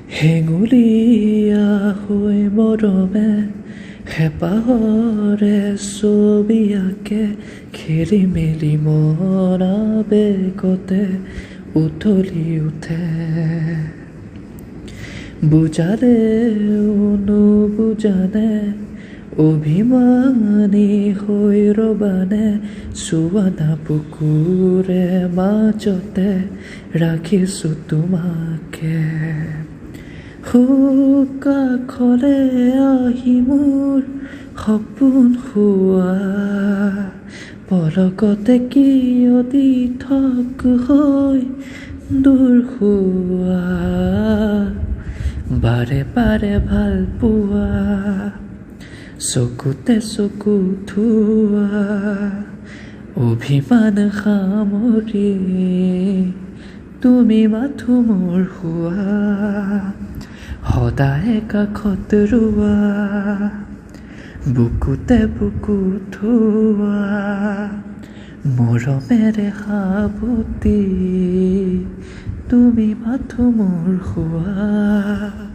হেঙুলীয়া হৈ মৰমে হেঁপাহৰে ছবি আঁকে খেলি মেলি মন আৱেগতে উতলি উঠে বুজালেও নুবুজানে অভিমানী হৈ ৰবানে চুৱানা বুকুৰে মাজতে ৰাখিছোঁ তোমাকে কাষলে আহি মোৰ সপোন খোৱা পলকতে কিয় দি থক হৈ দূৰ হোৱা বাৰে বাৰে ভাল পোৱা চকুতে চকু থোৱা অভিমান সামৰি তুমি মাথো মোৰ হোৱা সদায় কাষত ৰোৱা বুকুতে বুকু থোৱা মৰমেৰে সাৱটি তুমি মাথো মোৰ হোৱা